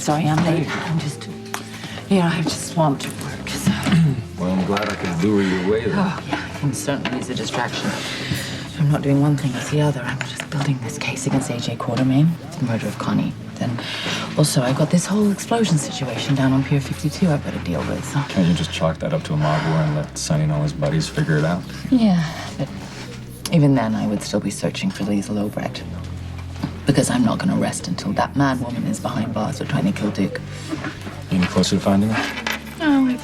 Sorry, I'm late. I'm just swamped at work, so... Well, I'm glad I could lure you away then. Oh, yeah, I can certainly use a distraction. I'm not doing one thing, it's the other. I'm just building this case against A.J. Quartermain, the murder of Connie. Then, also, I got this whole explosion situation down on Pier 52 I've got to deal with, so... Can't you just chalk that up to a mob war and let Sonny and all his buddies figure it out? Yeah, but even then, I would still be searching for Liesl Obrecht. Because I'm not going to rest until that mad woman is behind bars for trying to kill Duke. Any closer to finding her? No,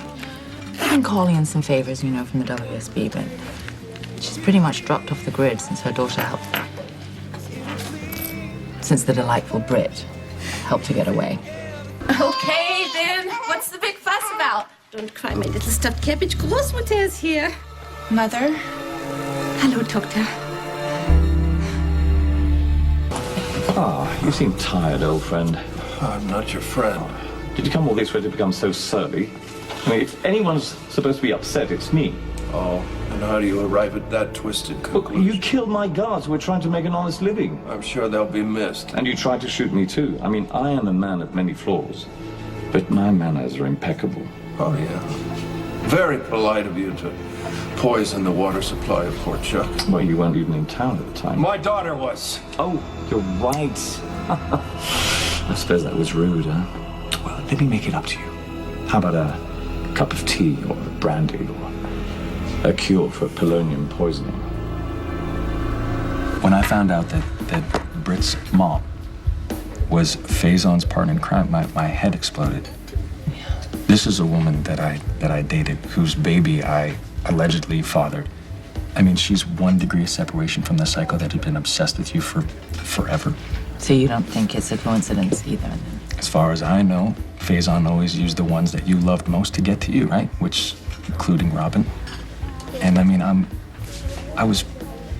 I've been calling in some favors, from the WSB, but she's pretty much dropped off the grid since her daughter helped. Since the delightful Brit helped her get away. Okay, then. What's the big fuss about? Don't cry, my little stuffed cabbage. Großmutter is here. Mother? Hello, Doctor. Ah, you seem tired, old friend. I'm not your friend. Did you come all this way to become so surly? I mean, if anyone's supposed to be upset, it's me. Oh, and how do you arrive at that twisted Look, conclusion? you killed my guards who were trying to make an honest living. I'm sure they'll be missed. And you tried to shoot me too. I mean, I am a man of many flaws, but my manners are impeccable. Oh, yeah. Very polite of you to poison the water supply of Port Chuck. Well, you weren't even in town at the time. My daughter was. Oh, you're right. I suppose that was rude, huh? Well, let me make it up to you. How about a cup of tea or a brandy or a cure for polonium poisoning? When I found out that Brit's mom was Faison's partner in crime, my head exploded. This is a woman that I dated, whose baby I allegedly fathered. I mean, she's 1 degree of separation from the psycho that had been obsessed with you for forever. So you don't think it's a coincidence either, then? As far as I know, Faison always used the ones that you loved most to get to you, right? Which, including Robin. And I mean, I was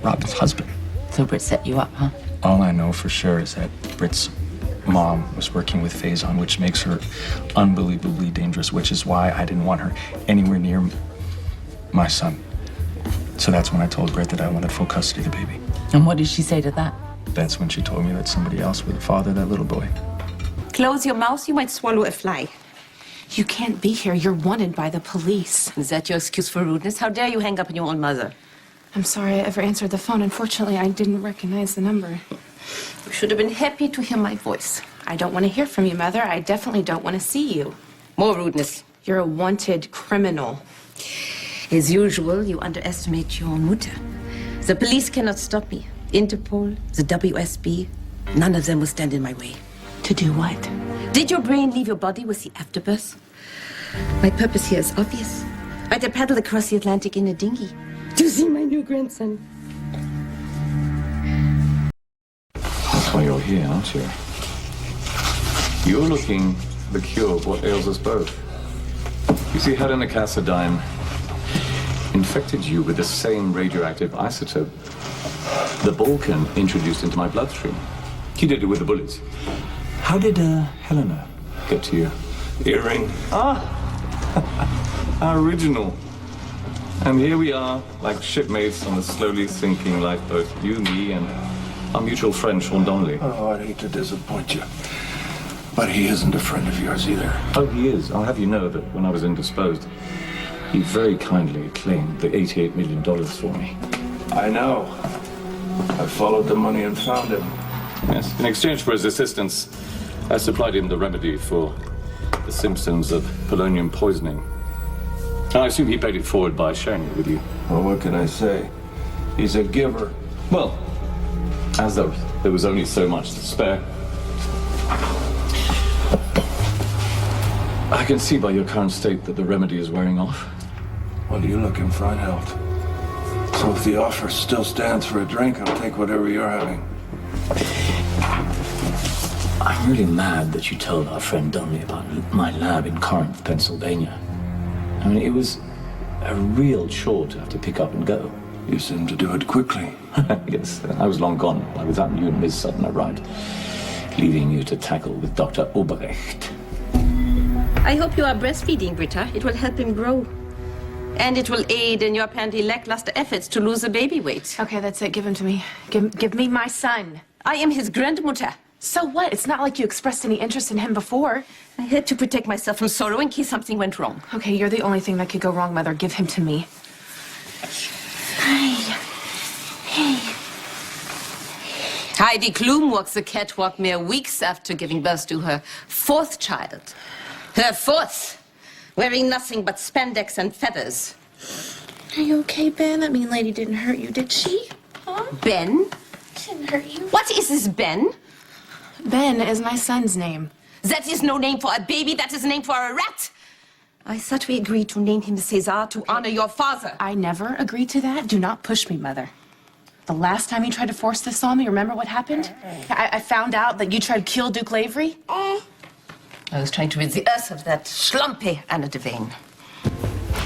Robin's husband. So Brit set you up, huh? All I know for sure is that Brit's mom was working with Faison, which makes her unbelievably dangerous, which is why I didn't want her anywhere near my son. So that's when I told Brit that I wanted full custody of the baby. And what did she say to that? That's when she told me that somebody else would father that little boy. Close your mouth, you might swallow a fly. You can't be here. You're wanted by the police. Is that your excuse for rudeness? How dare you hang up on your own mother? I'm sorry I ever answered the phone. Unfortunately, I didn't recognize the number. You should have been happy to hear my voice. I don't want to hear from you, Mother. I definitely don't want to see you. More rudeness. You're a wanted criminal. As usual, you underestimate your own mutter. The police cannot stop me. Interpol, the WSB, none of them will stand in my way. To do what? Did your brain leave your body with the afterbirth? My purpose here is obvious. I to paddle across the Atlantic in a dinghy to see my new grandson. That's why you're here, aren't you? You're looking for the cure of what ails us both. You see, Helena Cassadine infected you with the same radioactive isotope the Balkan introduced into my bloodstream. He did it with the bullets. How did Helena get to you? Earring. How original. And here we are, like shipmates on a slowly sinking lifeboat. You, me, and our mutual friend, Sean Donnelly. Oh, I'd hate to disappoint you. But he isn't a friend of yours either. Oh, he is. I'll have you know that when I was indisposed, he very kindly claimed the $88 million for me. I know. I followed the money and found him. Yes. In exchange for his assistance, I supplied him the remedy for the symptoms of polonium poisoning. I assume he paid it forward by sharing it with you. Well, what can I say? He's a giver. Well, as though there was only so much to spare. I can see by your current state that the remedy is wearing off. Well, you look in fine health. So if the offer still stands for a drink, I'll take whatever you're having. I'm really mad that you told our friend Donnelly about my lab in Corinth, Pennsylvania. I mean, it was a real chore to have to pick up and go. You seem to do it quickly. Yes, I was long gone. By the time you and Miss Sutton arrived, leaving you to tackle with Dr. Obrecht. I hope you are breastfeeding, Britta. It will help him grow. And it will aid in your apparently lackluster efforts to lose the baby weight. Okay, that's it. Give him to me. Give me my son. I am his grandmother. So what? It's not like you expressed any interest in him before. I had to protect myself from sorrow in case something went wrong. Okay, you're the only thing that could go wrong, Mother. Give him to me. Heidi Klum walks the catwalk mere weeks after giving birth to her fourth child. Her fourth, wearing nothing but spandex and feathers. Are you okay, Ben? That mean lady didn't hurt you, did she? Huh? Ben? Didn't hurt you. What is this, Ben? Ben is my son's name. That is no name for a baby, that is a name for a rat. I thought we agreed to name him Cesar to honor your father. I never agreed to that. Do not push me, Mother. The last time you tried to force this on me, remember what happened? I found out that you tried to kill Duke Lavery. I was trying to rid the earth of that schlumpy Anna Devane.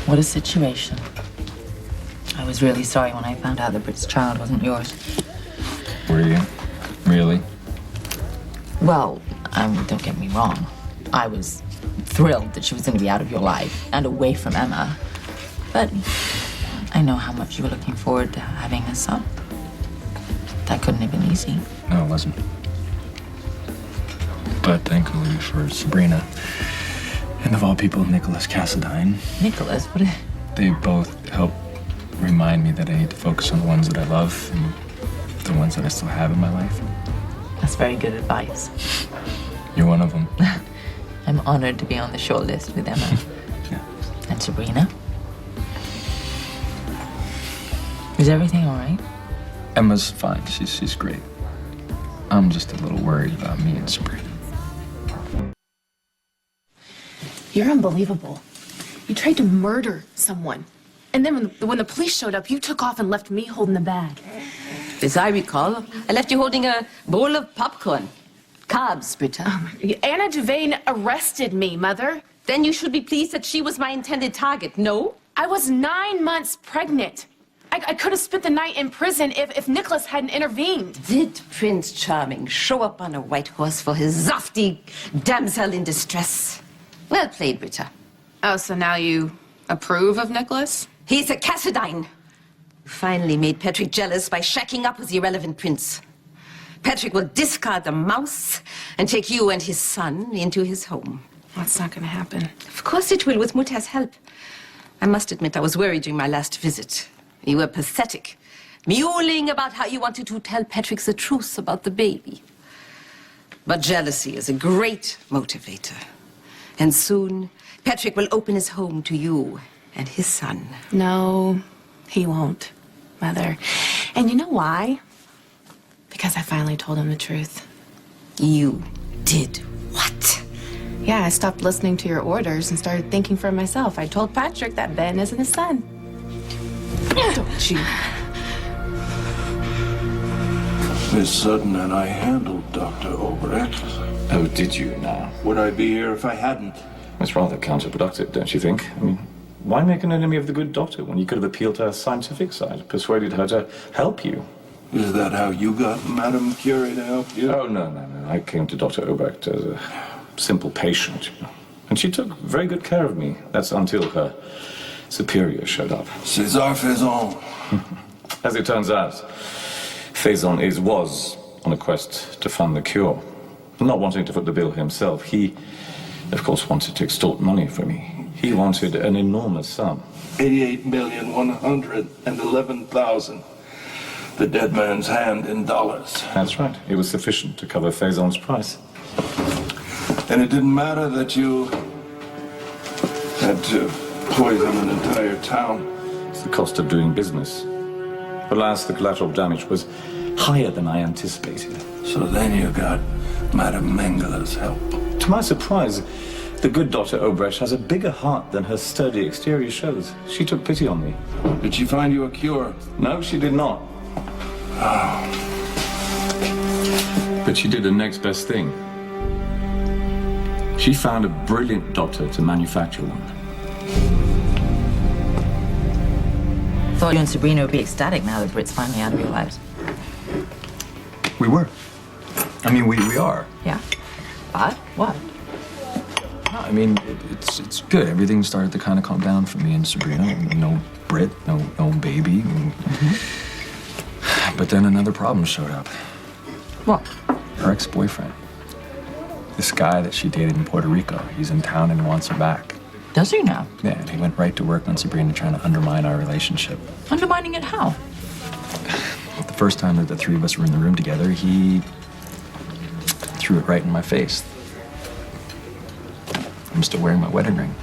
What a situation. I was really sorry when I found out that Brit's child wasn't yours. Were you? Really? Well, don't get me wrong. I was thrilled that she was going to be out of your life and away from Emma. But I know how much you were looking forward to having a son. That couldn't have been easy. No, it wasn't. But thankfully for Sabrina, and of all people, Nicholas Cassadine. Nicholas, what? They both help remind me that I need to focus on the ones that I love and the ones that I still have in my life. That's very good advice. You're one of them. I'm honored to be on the short list with Emma. Yeah. And Sabrina. Is everything all right? Emma's fine. She's great. I'm just a little worried about me and Sabrina. You're unbelievable. You tried to murder someone. And then when the police showed up, you took off and left me holding the bag. As I recall, I left you holding a bowl of popcorn. Carbs, Britta. Anna Devane arrested me, Mother. Then you should be pleased that she was my intended target, no? I was 9 months pregnant. I could have spent the night in prison if Nicholas hadn't intervened. Did Prince Charming show up on a white horse for his zafty damsel in distress? Well played, Britta. Oh, so now you approve of Nicholas? He's a Cassadine. Finally made Patrick jealous by shacking up with the irrelevant prince. Patrick will discard the mouse and take you and his son into his home. That's not gonna happen. Of course it will, with Muta's help. I must admit I was worried during my last visit. You were pathetic, mewling about how you wanted to tell Patrick the truth about the baby. But jealousy is a great motivator. And soon, Patrick will open his home to you and his son. No, he won't, Mother. And you know why? Because I finally told him the truth. You did what? Yeah, I stopped listening to your orders and started thinking for myself. I told Patrick that Ben isn't his son. Don't you? Miss Sutton and I handled Dr. Obrecht. Oh, did you now? Would I be here if I hadn't? It's rather counterproductive, don't you think? I mean, why make an enemy of the good doctor when you could have appealed to her scientific side, persuaded her to help you? Is that how you got Madame Curie to help you? Oh, no. I came to Dr. Obrecht as a simple patient, you know. And she took very good care of me. That's until her superior showed up. César Faison. As it turns out, Faison was on a quest to fund the cure. Not wanting to foot the bill himself, he, of course, wanted to extort money from me. He wanted an enormous sum. 88,111,000. The dead man's hand in dollars. That's right. It was sufficient to cover Faison's price. And it didn't matter that you had to poison an entire town. It's the cost of doing business. Alas, the collateral damage was higher than I anticipated. So then you got Madame Mengele's help. To my surprise, the good Dr. Obrecht has a bigger heart than her sturdy exterior shows. She took pity on me. Did she find you a cure? No, she did not. But she did the next best thing. She found a brilliant doctor to manufacture one. Thought you and Sabrina would be ecstatic now that Brit's finally out of your lives. We were. I mean, we are. Yeah? But what? No, I mean, it's good. Everything started to kind of calm down for me and Sabrina. No Brit, no baby. But then another problem showed up. What? Her ex-boyfriend. This guy that she dated in Puerto Rico. He's in town and wants her back. Does he now? Yeah, and he went right to work on Sabrina trying to undermine our relationship. Undermining it how? The first time that the three of us were in the room together, he threw it right in my face. I'm still wearing my wedding ring.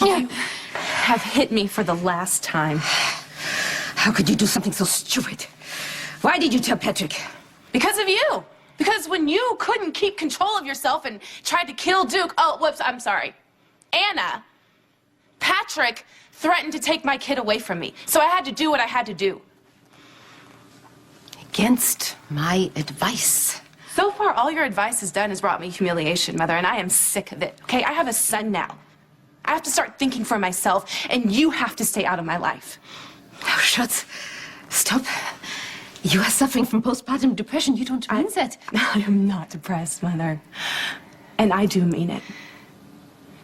You have hit me for the last time. How could you do something so stupid? Why did you tell Patrick? Because of you. Because when you couldn't keep control of yourself and tried to kill Duke, oh, whoops, I'm sorry. Anna, Patrick threatened to take my kid away from me. So I had to do what I had to do. Against my advice. So far, all your advice has done is brought me humiliation, Mother, and I am sick of it. Okay, I have a son now. I have to start thinking for myself, and you have to stay out of my life. Oh, Schatz, stop. You are suffering from postpartum depression. You don't mean that. I am not depressed, Mother. And I do mean it.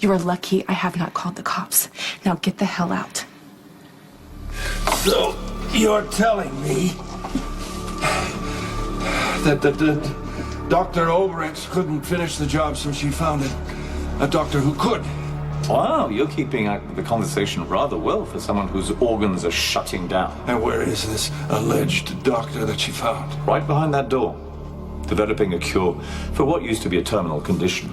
You are lucky I have not called the cops. Now get the hell out. So, you're telling me that Dr. Obrecht couldn't finish the job, so she found a doctor who could. Wow, you're keeping the conversation rather well for someone whose organs are shutting down. And where is this alleged doctor that she found? Right behind that door. Developing a cure for what used to be a terminal condition.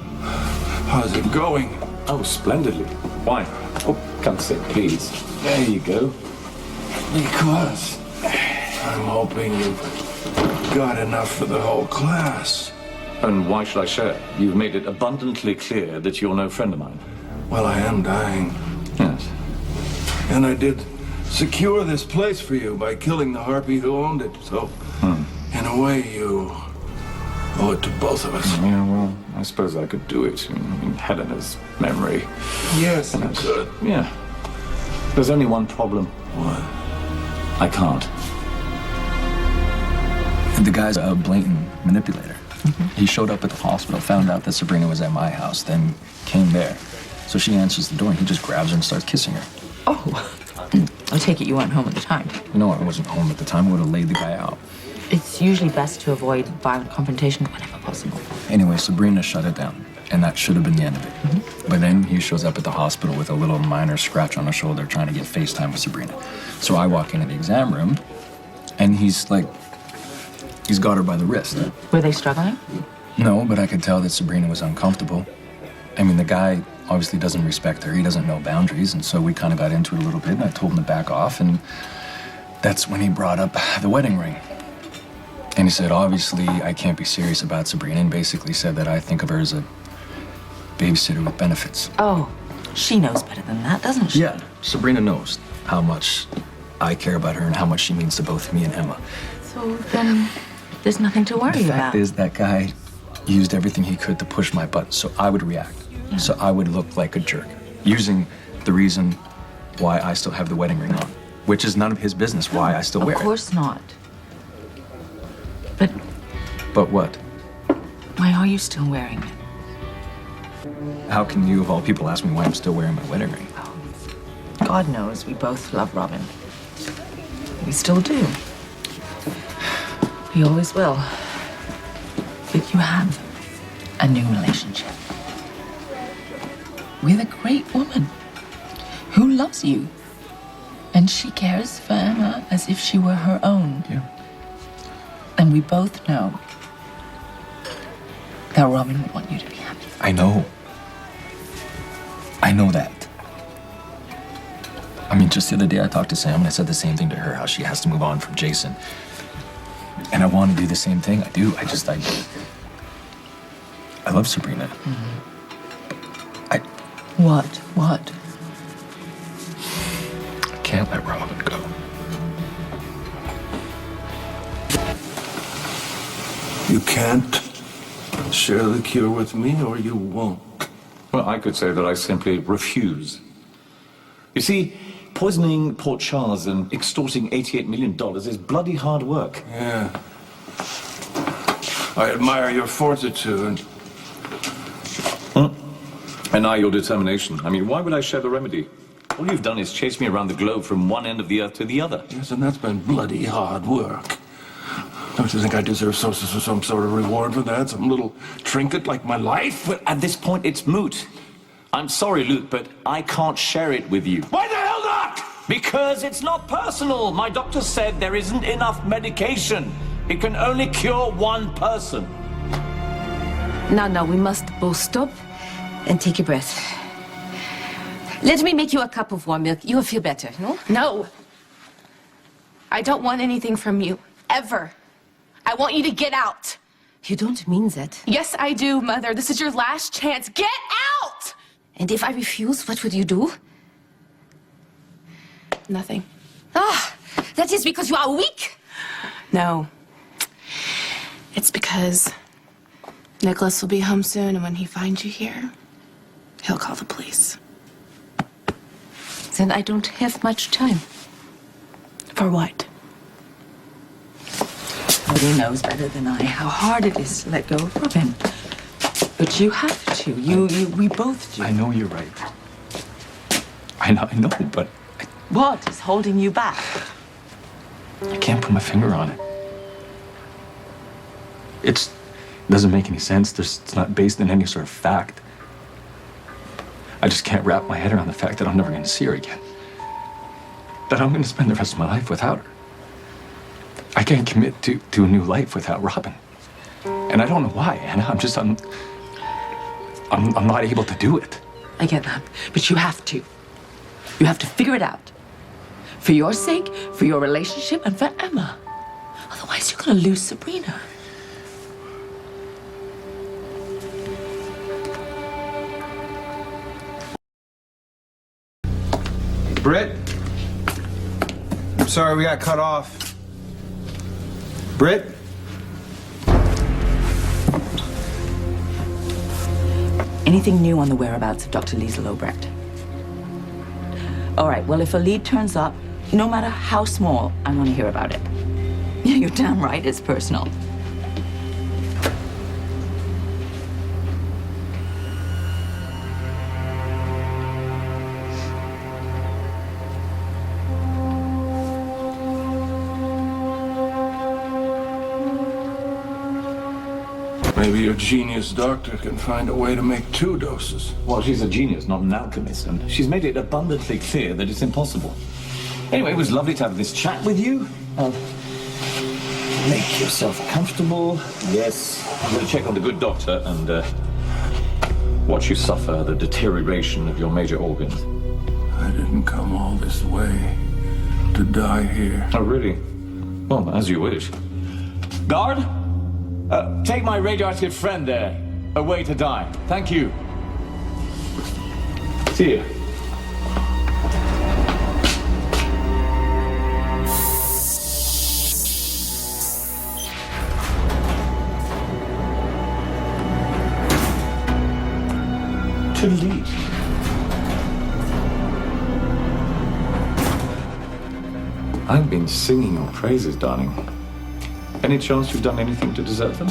How's it going? Oh, splendidly. Why? Oh, come sit, please. There you go. Because I'm hoping you've got enough for the whole class. And why should I share? You've made it abundantly clear that you're no friend of mine. Well, I am dying. Yes. And I did secure this place for you by killing the harpy who owned it. So, in a way, you owe it to both of us. Yeah, well, I suppose I could do it in Helena's memory. Yes, you could. Yeah. There's only one problem. What? I can't. The guy's a blatant manipulator. He showed up at the hospital, found out that Sabrina was at my house, then came there. So she answers the door and he just grabs her and starts kissing her. Oh. I take it you weren't home at the time. No, I wasn't home at the time. I would have laid the guy out. It's usually best to avoid violent confrontation whenever possible. Anyway, Sabrina shut it down, and that should have been the end of it. But then he shows up at the hospital with a little minor scratch on his shoulder trying to get FaceTime with Sabrina. So I walk into the exam room, and he's got her by the wrist. Were they struggling? No, but I could tell that Sabrina was uncomfortable. I mean, the guy obviously doesn't respect her. He doesn't know boundaries, and so we kind of got into it a little bit, and I told him to back off, and that's when he brought up the wedding ring. And he said, obviously, I can't be serious about Sabrina, and basically said that I think of her as a babysitter with benefits. Oh, she knows better than that, doesn't she? Yeah, Sabrina knows how much I care about her and how much she means to both me and Emma. So then there's nothing to worry The about. fact is that guy used everything he could to push my buttons so I would react. Yeah. So I would look like a jerk, using the reason why I still have the wedding ring on, which is none of his business why I still wear it. Of course not. But But what? why are you still wearing it? How can you, of all people, ask me why I'm still wearing my wedding ring? God knows we both love Robin. We still do. We always will. But you have a new relationship with a great woman who loves you. And she cares for Emma as if she were her own. Yeah. And we both know that Robin would want you to be happy. I know. I know that. I mean, just the other day I talked to Sam and I said the same thing to her, how she has to move on from Jason. And I want to do the same thing. I do. I love Sabrina. What? What? I can't let Robin go. You can't share the cure with me, or you won't. Well, I could say that I simply refuse. You see, poisoning Port Charles and extorting $88 million is bloody hard work. Yeah. I admire your fortitude. And now your determination. I mean, why would I share the remedy? All you've done is chase me around the globe from one end of the earth to the other. Yes, and that's been bloody hard work. Don't you think I deserve some sort of reward for that? Some little trinket like my life? But at this point, it's moot. I'm sorry, Luke, but I can't share it with you. Why the hell not? Because it's not personal. My doctor said there isn't enough medication. It can only cure one person. Now, we must both stop and take a breath. Let me make you a cup of warm milk. You'll feel better, no? No. I don't want anything from you. Ever. I want you to get out. You don't mean that. Yes, I do, Mother. This is your last chance. Get out! And if I refuse, what would you do? Nothing. Ah, that is because you are weak. No. It's because Nicholas will be home soon, and when he finds you here, he'll call the police. Then I don't have much time. For what? Nobody knows better than I how hard it is to let go of Robin. But you have to. We both do. I know you're right. I know, but What is holding you back? I can't put my finger on it. It doesn't make any sense. It's not based in any sort of fact. I just can't wrap my head around the fact that I'm never going to see her again. That I'm going to spend the rest of my life without her. I can't commit to a new life without Robin. And I don't know why, Anna. I'm not able to do it. I get that. But you have to. You have to figure it out. For your sake, for your relationship, and for Emma. Otherwise, you're going to lose Sabrina. Britt? I'm sorry we got cut off. Britt? Anything new on the whereabouts of Dr. Liesel Obrecht? All right, well, if a lead turns up, no matter how small, I want to hear about it. Yeah, you're damn right, it's personal. Maybe your genius doctor can find a way to make 2 doses. Well, she's a genius, not an alchemist, and she's made it abundantly clear that it's impossible. Anyway, it was lovely to have this chat with you. Make yourself comfortable. Yes, I'm going to check on the good doctor and watch you suffer the deterioration of your major organs. I didn't come all this way to die here. Oh, really? Well, as you wish. Guard, take my radioactive friend there away to die. Thank you. See you. To leave. I've been singing your praises, darling. Any chance you've done anything to deserve them?